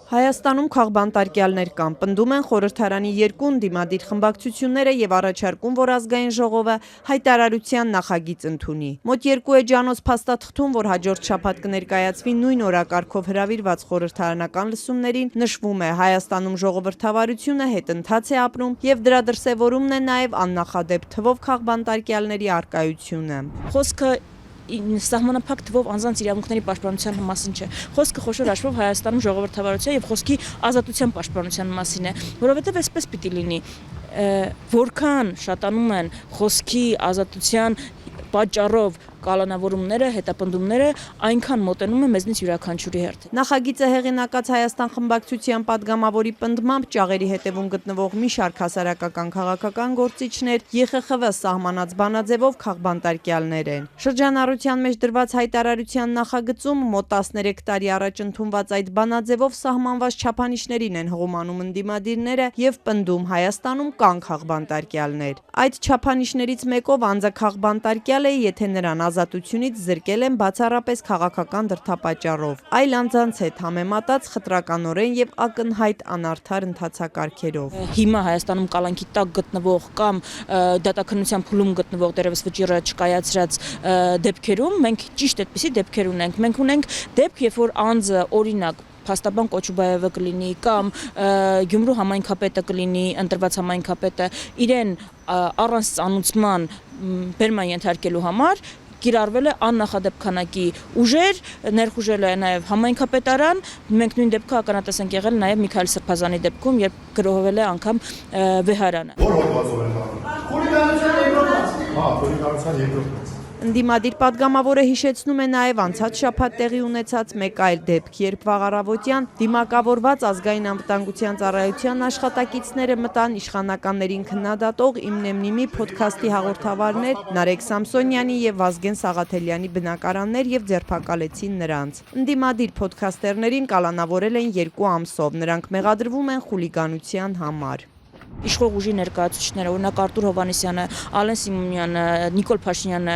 Հայաստանում քաղբանտարկյալներ կան, պնդում են խորհրդարանի երկու ընդդիմադիր խմբակցությունները եւ առաջարկում, որ ազգային ժողովը հայտարարության նախագիծ ընդունի։ Մոտ 2 էջանոց փաստաթղթում, որ հաջորդ շաբաթ կներկայացվի նույն օրակարգով հրավիրված խորհրդարանական լսումներին, նշվում է Հայաստանում ժողովրդավարությունը հետընթաց է ապրում եւ դրա դրսեւորումն է նաեւ աննախադեպ թվով քաղբանտարկյալների առկայությունը։ Խոսքը սահմանափակ թվով անձանց իրավունքների պաշտպանության մասին չէ։ Խոսքը խոշոր հաշվով Հայաստանում ժողովրդավարության եւ խոսքի ազատության պաշտպանության մասին է, որովհետեւ այսպես պիտի լինի, որքան շատանում են խոսքի ազատության պատճառով կալանավորումները, հետապնդումները, այնքան մոտենում է մեզնից յուրաքանչյուրի հերթ։ Նախագիծը հեղինակած Հայաստան խմբակցության падգամավորի պնդմամբ ճաղերի հետևում գտնվող մի շարք հասարակական քաղաքական գործիչներ ԵԽԽՎ սահմանած բանաձևով քաղբանտարկյալներ են։ Շրջանառության մեջ դրված հայտարարության նախագծում մոտ 13 տարի առաջ ընդունված այդ բանաձևով սահմանված չափանիշներին են հղումանում ընդդիմադիրները եւ պնդում Հայաստանում կան քաղբանտարկյալներ։ Այդ չափանիշներից մեկով անձը քաղբանտարկյալ է, եթե նրան ազատությունից զրկել են բացառապես քաղաքական դրդապատճառով, այլ անձանց հետ համեմատած խտրականորեն եւ ակնհայտ անարդար ընթացակարգերով։ Հիմա Հայաստանում կալանքի տակ գտնվող կամ դատաքննության փուլում գտնվող դերևս վճիռը չկայացրած դեպքերում մենք ճիշտ այդպիսի դեպքեր ունենք։ Մենք ունենք դեպք, երբ որ անձը օրինակ Փաստաբան Կոչուբաևը կլինի կամ Գյումրու համայնքապետը կլինի, ընտրված համայնքապետը իրեն առանց ծանուցման բերման ենթարկելու համար կիրառվել է աննախադեպ քանակի ուժեր, ներխուժել է նաև համայնքապետարան, մենք նույն դեպքը ականատես ենք եղել նաև Միքայել Սրբազանի դեպքում, երբ գրոհվել է անգամ վեհարանը։ Որ հոդվածով են դառնում։ Խուլիգանության երկրորդ։ խուլիգանության երկրորդ։ Ընդդիմադիր падգամավորը հիշեցնում է նաև անցած շաբաթ տեղի ունեցած մեկ այլ դեպք, երբ վաղ առավոտյան դիմակավորված ազգային անվտանգության ծառայության աշխատակիցները մտան իշխանականներին քննադատող Իմնեմնիմի փոդքասթի հաղորդավարներ Նարեկ Սամսոնյանի եւ Վազգեն Սաղաթելյանի բնակարաններ եւ ձերբակալեցին նրանց։ Ընդդիմադիր փոդքասթերներին կալանավորել են 2 ամսով, նրանք մեղադրվում են խուլիգանության համար։ Իշխող ուժի ներկայացուցիչները, օրինակ Արտուր Հովհաննիսյանը, Ալեն Սիմոնյանը, Նիկոլ Փաշինյանը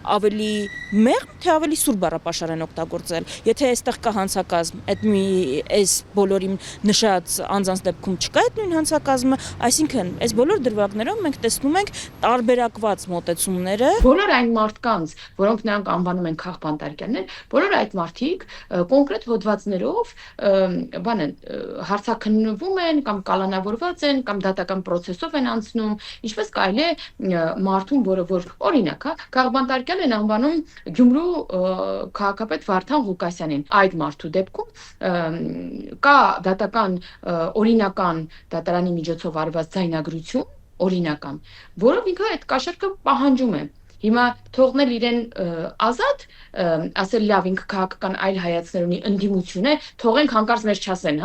ավելի մեղմ, թե ավելի սուր բառապաշար են օգտագործել։ Եթե այստեղ կա հանցակազմ, այս բոլորի նշած անձանց դեպքում չկա այդ նույն հանցակազմը, այսինքն այս բոլոր դրվագներով մենք տեսնում ենք տարբերակված մոտեցումները։ Բոլոր այն մարդկանց, որոնք նրանք անվանում են քաղբանտարկյալներ, բոլոր այդ մարդիկ կոնկրետ հոդվածներով հարցաքննվում են կամ կալանավորված են կամ դատական process-ով են անցնում, ինչպես կարելի է մարդուն, որ օրինակ, քաղբանտարկյալ են անվանում Գյումրու քաղաքապետ Վարդան Ղուկասյանին։ Այդ մարդու դեպքում կա դատական օրինական դատարանի միջոցով արված ձայնագրություն, օրինական, որով ինքը այդ կաշառքը պահանջում է։ Հիմա թողնել իրեն ազատ, ասել լավ ինքը քաղաքական այլ հայացքներ ունի, ընդդիմություն է, թողենք հանկարծ մեր չասեն,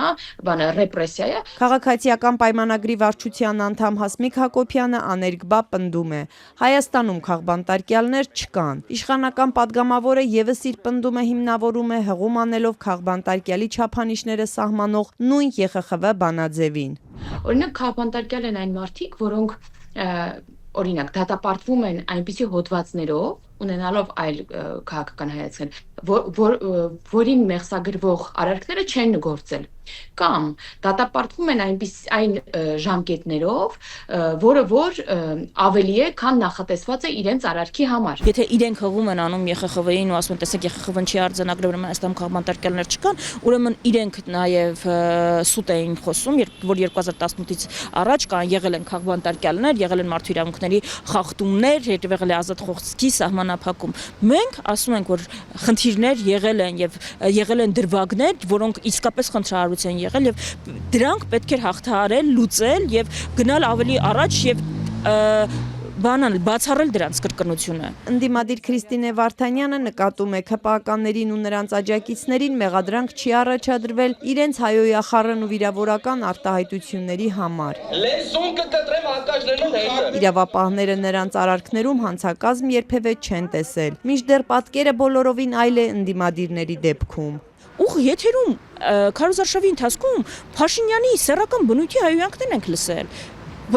ռեպրեսիա է։ Քաղաքացիական պայմանագրի վարչության անդամ Հասմիկ Հակոբյանը աներկբա պնդում է. Հայաստանում քաղբանտարկյալներ չկան։ Իշխանական падգամավորը եւս իր պնդումը հիմնավորում է հղում անելով քաղբանտարկյալի չափանիշները սահմանող նույն ԵԽԽՎ բանաձևին։ Օրինակ քաղբանտարկյալ են այն մարդիկ, որոնք օրինակ դատապարտվում են այնպիսի հոդվածներով, ունենալով այլ քաղաքական հայացքներ, որին մեղսագրվող արարքները չեն գործել, կամ դատապարտվում են այն ժամկետներով, որը որ ավելի է, քան նախատեսված է իրենց արարքի համար։ Եթե իրենք հղում են անում ԵԽԽՎ-ին ու ասում են, տեսեք ԵԽԽՎ-ն չի արձանագրել, ուրեմն Հայաստանում քաղբանտարկյալներ չկան, ուրեմն իրենք նաև սուտ էին խոսում, որ 2018-ից առաջ եղել են քաղբանտարկյալներ, եղել են մարդու իրավունքների խախտումներ, եղել է ազատ խոսքի սահմանափակում։ Մենք ասում ենք, որ խնդիրներ եղել են եւ եղել են դրվագներ, որոնք իսկապես խնդրահարույց են եղել եւ դրանք պետք էր հաղթահարել, լուծել եւ գնալ ավելի առաջ եւ բացառել դրանց կրկնությունը։ Ընդդիմադիր Քրիստինե Վարդանյանը նկատում է ԿՊԱ-ականներին ու նրանց աջակիցներին մեղադրանք չի առաջադրվել իրենց հայոյախառն ու վիրավորական արտահայտությունների համար։ Իրավապահները նրանց արարքներում հանցակազմ երբևէ չեն տեսել, մինչդեռ պատկերը բոլորովին այլ է ընդդիմադիրների դեպքում։ Ուղ եթերում քարոզարշավի ընթացքում Փաշինյանի սեռական բնույթի հայոյանքներն ենք լսել։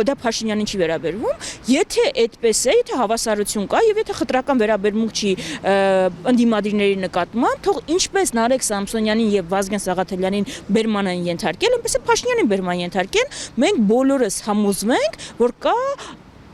դա Փաշինյանին չի վերաբերվում, եթե այդպես է, եթե հավասարություն կա եւ եթե խտրական վերաբերմունք չի ընդդիմադիրների նկատմամբ, թող ինչպես Նարեկ Սամսոնյանին եւ Վազգեն Սաղաթելյանին բերման են ենթարկել, այնպես է Փաշինյանին բերման ենթարկեն, մենք բոլորս համոզվենք, որ կա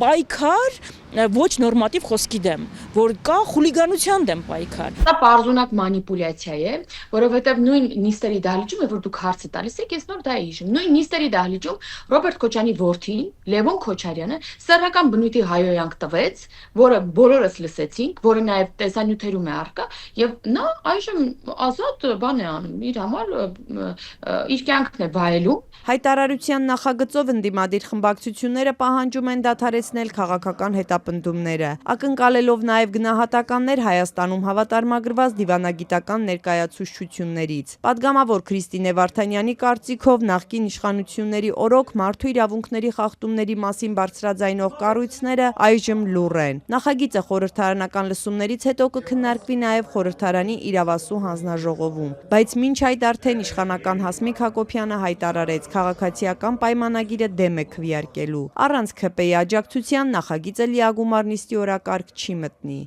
պայքար ոչ նորմատիվ խոսքի դեմ, որ կա խուլիգանության դեմ պայքար։ Դա պարզունակ մանիպուլյացիա է, որովհետև նույն նիստերի դահլիճում է, որ դուք հարցը տալիս եք, ես նոր դա եմ հիշում։ Նույն նիստերի դահլիճում Ռոբերտ Քոչարյանի որդին, Լևոն Քոչարյանը, սեռական բնույթի հայոյանք տվեց, որը բոլորս լսեցինք, որը նաև տեսանյութերում է առկա, եւ նա այժմ ազատ բան է անում, իր համար իր կյանքն է վայելում։ Հայտարարության նախագծով ընդդիմադիր խմբակցությունները պահանջում են դադարեցնել քաղաքական հետապնդումները, ակնկալելով նաև գնահատականներ Հայաստանում հավատարմագրված դիվանագիտական ներկայացուցչություններից։ Պատգամավոր Քրիստինե Վարդանյանի կարծիքով նախկին իշխանությունների օրոք մարդու իրավունքների խախտումների մասին բարձրաձայնող կառույցները այժմ լուռ են։ Նախագիծը խորհրդարանական լսումներից հետո կքննարկվի նաև խորհրդարանի իրավասու հանձնաժողովում, բայց մինչ այդ արդեն իշխանական Հասմիկ Հակոբյանը հայտարարեց քաղաքացիական պայմանագիրը դեմ է քվեարկելու։ Առանց ՔՊ-ի աջակցության նախագիծը լիագումար նիստի օրակարգ չի մտնի։